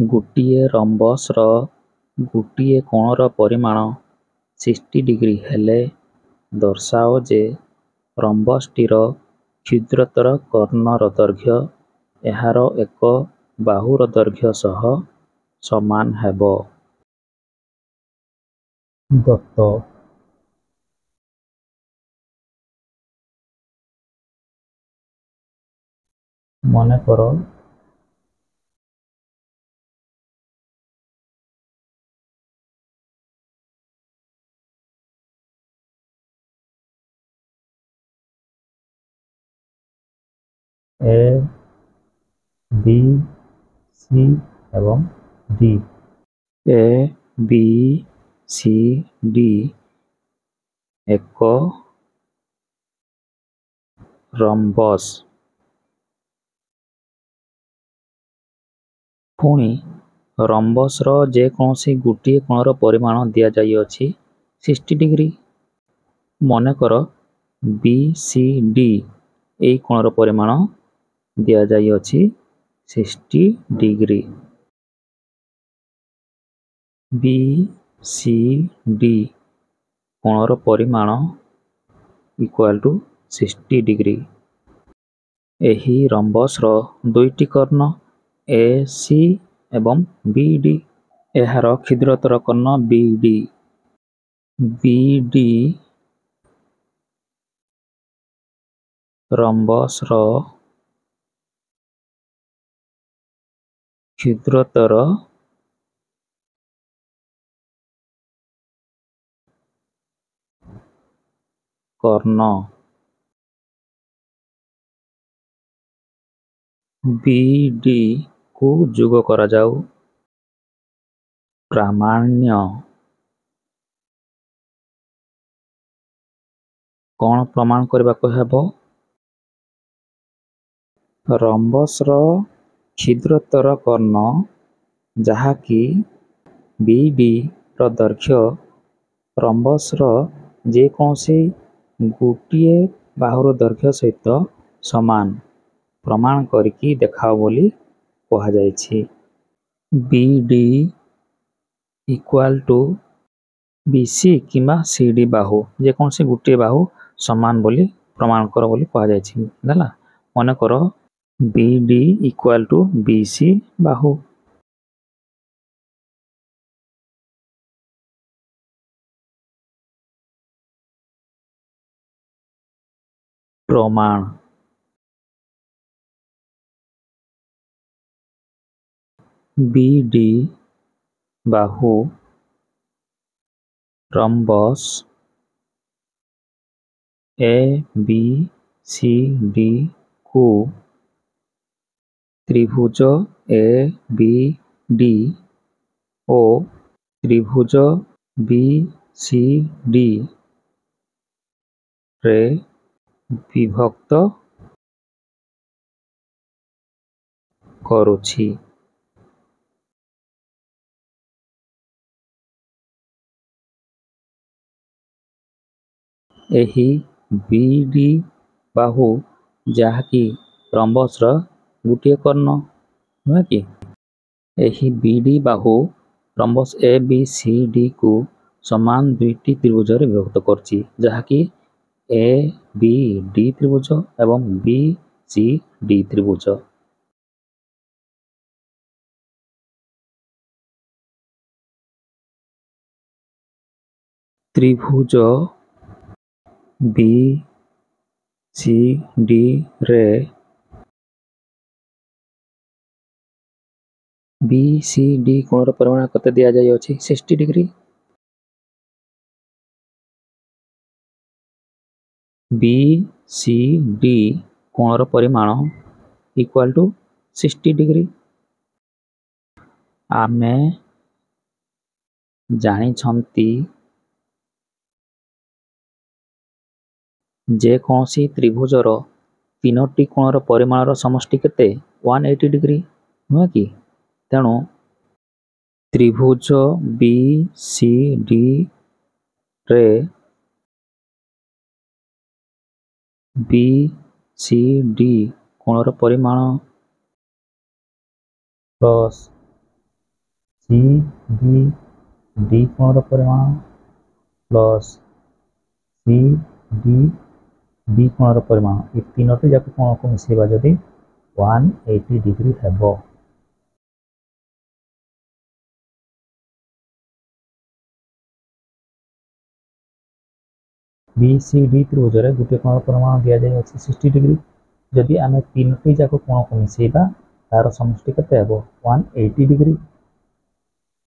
ଗୋଟିଏ ରମ୍ବସର ଗୋଟିଏ କୋଣର ପରିମାଣ 60 ଡିଗ୍ରୀ ହେଲେ ଦର୍ଶାଅ ଯେ ରମ୍ବସଟିର କ୍ଷୁଦ୍ରତର କର୍ଣ୍ଣର ଦୈର୍ଘ୍ୟ ଏହାର ଏକ ବାହୁର ଦୈର୍ଘ୍ୟ ସହ ସମାନ ହେବ। ଦତ୍ତ ମନେକର ଏ ବି ସି ଏବଂ ଡି। ଏ ବି ସି ଡି ଏକ ରମ୍ବସ୍। ପୁଣି ରମ୍ବସର ଯେକୌଣସି ଗୋଟିଏ କୋଣର ପରିମାଣ ଦିଆଯାଇଅଛି 60 ଡିଗ୍ରୀ। ମନେକର ବି ସି ଡି ଏହି କୋଣର ପରିମାଣ ଦିଆଯାଇଅଛି 60 ଡିଗ୍ରୀ। ବି ସି ଡି କୋଣର ପରିମାଣ ଇକ୍ୱାଲ୍ ଟୁ 60 ଡିଗ୍ରୀ। ଏହି ରମ୍ବସର ଦୁଇଟି କର୍ଣ୍ଣ ଏ ସି ଏବଂ ବି ଡି। ଏହାର କ୍ଷୁଦ୍ରତର କର୍ଣ୍ଣ ବି ଡି। ବି ଡି ରମ୍ବସର କ୍ଷୁଦ୍ରତର କର୍ଣ୍ଣ। ବି ଡି କୁ ଯୋଗ କରାଯାଉ। ପ୍ରାମାଣ୍ୟ କ'ଣ ପ୍ରମାଣ କରିବାକୁ ହେବ? ରମ୍ବସର କ୍ଷୁଦ୍ରତର କର୍ଣ୍ଣ ଯାହାକି ବି ଡି ର ଦୈର୍ଘ୍ୟ ରମ୍ବସର ଯେକୌଣସି ଗୋଟିଏ ବାହୁର ଦୈର୍ଘ୍ୟ ସହିତ ସମାନ ପ୍ରମାଣ କରିକି ଦେଖାଅ ବୋଲି କୁହାଯାଇଛି। B D equal to B C କିମ୍ବା ସି ଡି ବାହୁ ଯେକୌଣସି ଗୋଟିଏ ବାହୁ ସମାନ ବୋଲି ପ୍ରମାଣ କର ବୋଲି କୁହାଯାଇଛି। ହେଲା, ମନେକର B D equal to B C ବାହୁ। ପ୍ରମାଣ ବି ଡି ବାହୁ ରମ୍ବସ୍ ଏ ବି ସି ଡି କୁ ତ୍ରିଭୁଜ ଏ ବି ଡି ଓ ତ୍ରିଭୁଜ ବି ସି ଡି ରେ ବିଭକ୍ତ କରୁଛି। ଏହି ବି ଡି ବାହୁ ଯାହାକି ରମ୍ବସର ଗୋଟିଏ କର୍ଣ୍ଣ ନୁହେଁ କି? ଏହି ବି ଡି ବାହୁ ରମ୍ବସ୍ ଏ ବି ସି ଡି କୁ ସମାନ ଦୁଇଟି ତ୍ରିଭୁଜରେ ବିଭକ୍ତ କରୁଛି ଯାହାକି ଏ ବି ଡି ତ୍ରିଭୁଜ ଏବଂ ବି ସି ଡି ତ୍ରିଭୁଜ। ତ୍ରିଭୁଜ ବି ସି ଡି ରେ ବି ସି ଡି କୋଣର ପରିମାଣ କେତେ ଦିଆଯାଇଅଛି? 60 ଡିଗ୍ରୀ। ବି ସି ଡି କୋଣର ପରିମାଣ ଇକ୍ୱାଲ୍ ଟୁ 60 ଡିଗ୍ରୀ। ଆମେ ଜାଣିଛନ୍ତି ଯେକୌଣସି ତ୍ରିଭୁଜର ତିନୋଟି କୋଣର ପରିମାଣର ସମଷ୍ଟି କେତେ? 180 ଡିଗ୍ରୀ ନୁହେଁ କି? ତେଣୁ ତ୍ରିଭୁଜ ବି ସି ଡି ରେ ବି ସି ଡି କୋଣର ପରିମାଣ ପ୍ଲସ୍ सी बी डी कोणर परिमाण प्लस सी डी बी कोणर परिमाण ये तीनोटी जाक कोण को मिसेबा जदि 180 डिग्री हेबो। BCD त्रिभुज रे गोटे कोण परिमाण दिया जाय अछि 60 डिग्री। जदि आमे तीनोटी जाक कोण को मिसेबा तार समष्टि केते हेबो 180 डिग्री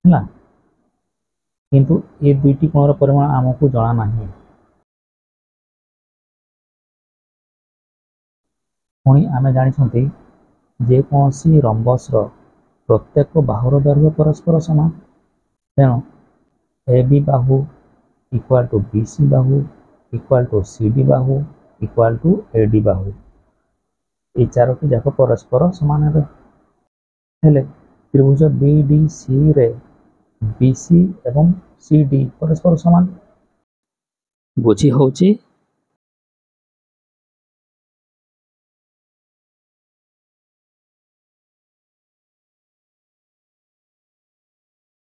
हला। किंतु ये दुईटी कोणर परिमाण आमको जଣା नाही। पुणी आमे जानि छथि जे कोनसी रम्बस रो प्रत्येक बाहुर दैर्घ्य परस्पर समान। तेणु AB Bahu equal to BC Bahu equal to CD Bahu equal to AD बाहु ये चारोटी जाक परस्पर समान हेबे। हेले त्रिभुज BDC रे BC एवं CD परस्पर समान बुझी होची।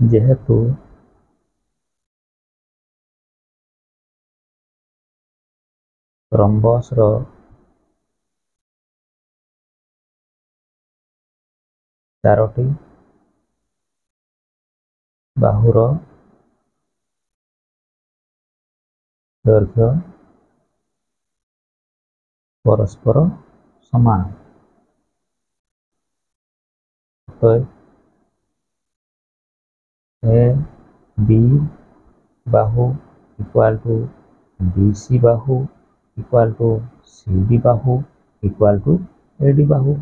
जेहेतु रम्बस रो चारोटी बाहुर दैर्घ्य परस्पर समान तो A B Bahu equal to BC Bahu equal to CD Bahu equal to AD बाहु।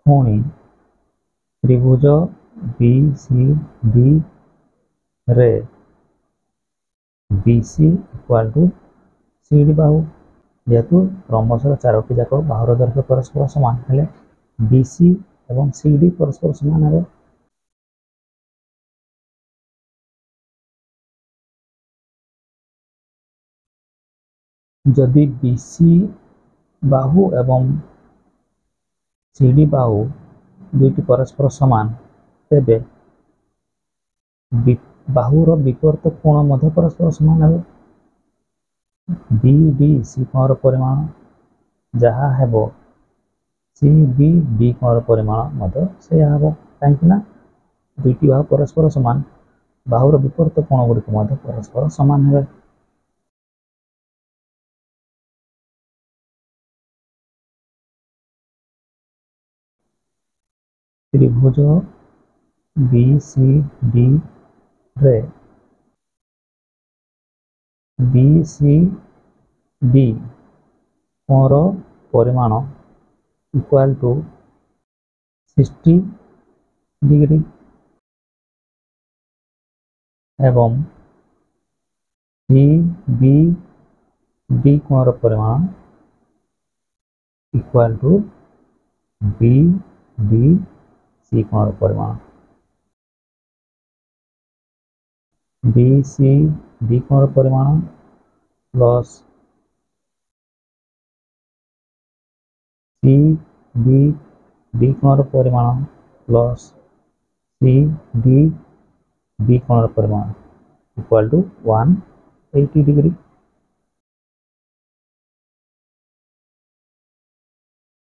पुणी त्रिभुज BCD रे BC इक्वल टू CD बाहु जेहेतु रम्बस चारोटी जाक बाहुर दैर्घ्य परस्पर समान हेले BC एवं CD परस्पर समान हेबे। जदि BC बाहु एवं CD बाहु दुईटी परस्पर समान तेबे बाहुर विपरीत कोण मध्य परस्पर समान हेबे। BDC कोणर परिमाण जहा हेबो CBD कोणर परिमाण मध्य सेया हेबो काहेकि ना दुईटी बाहु परस्पर समान बाहुर विपरीत कोण गुड़िक मध्य परस्पर समान हेबे। त्रिभुज BCD रे BCD कोणर परिमाण इक्वल टू 60 डिग्री एवं CBD कोणर परिमाण इक्वल टू BDC कोणर परिमाण। BCD कोणर परिमाण प्लस CBD कोणर परिमाण प्लस CDD कोणर परिमाण equal to 180 degree.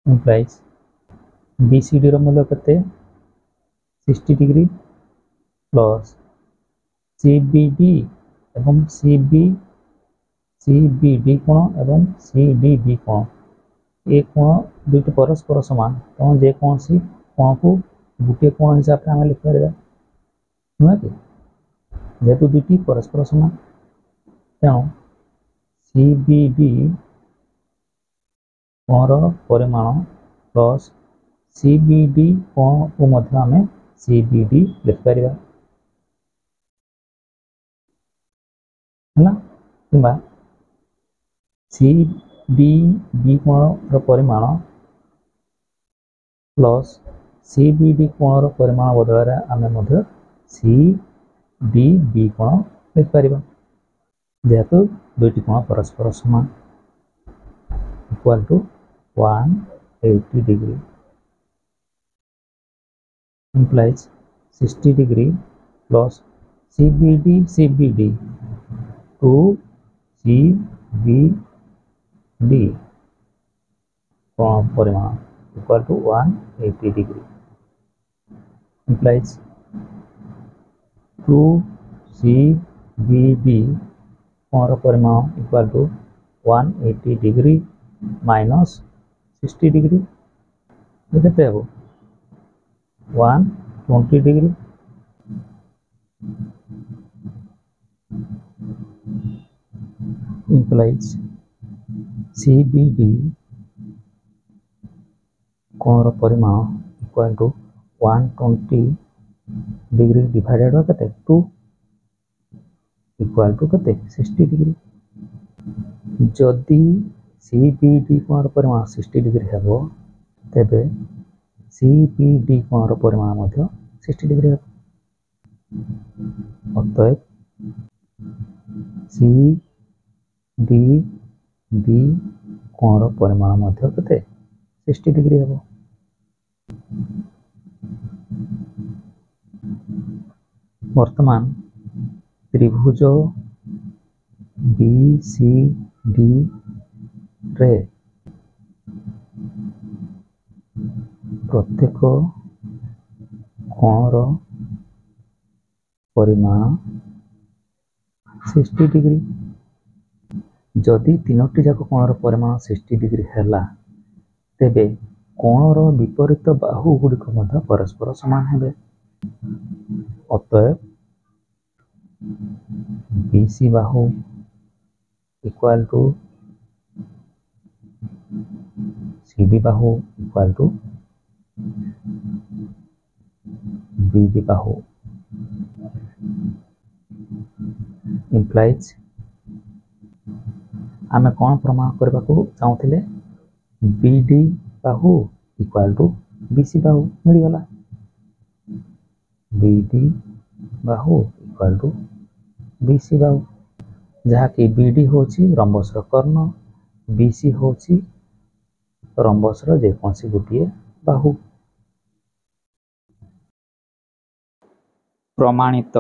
Implies BCD रो मूल्य केते 60 डिग्री प्लस CBD एवं CBD कोण एवं CDD कोण ए कोण दुईटी परस्पर समान तेणु जेकोसी कोण को गोटे कोण हिसाब से आम लिखिपर नुहे कि जेहेतु दुईटी परस्पर समान तेणु CBD कोणर परिमाण प्लस CBD कोण को मध्य आम CBD लिखिपर है कि CDB कोणर परिमाण प्लस CBD कोणर परिमाण बदल आम CDB कोण लिखिपर जेहेतु दुईटी कोण परस्पर समान equal to 180 80 degree implies 60 degree plus CBD to CBD कोण परिमाण equal to 180 degree implies 2 CBD कोण परिमाण equal to 180 degree minus 60 degree देखते हैं 120 degree implies CBD कोण परिमाण equal to 120 degree divided by कते 2 equal to कते 60 degree जदि CBD कोण परिमाण 60 degree हेबो तेबे CBD कोण परिमाण मध्य 60 degree हेबो अतएव CDD कोण परिमाण मध्य कते 60 degree हेबो वर्तमान त्रिभुज BCD रे प्रत्येक कोणर परिमाण 60 डिग्री जदि तीनोटी जाक कोणर परिमाण 60 डिग्री हैला तेबे कोणर विपरीत बाहु गुड़िक मध्य परस्पर समान हेबे अतएव BC Bahu equal to CD Bahu equal to BD Bahu implies आमे कौन प्रमाण करबा को चाहूथिले BD Bahu equal to BC बाहु मिल गला BD Bahu equal to BC बाहु जहा कि BD होची रंबस रो कर्ण BC होची रंबस रो जे कोनसी गुटिए बाहु प्रमाणित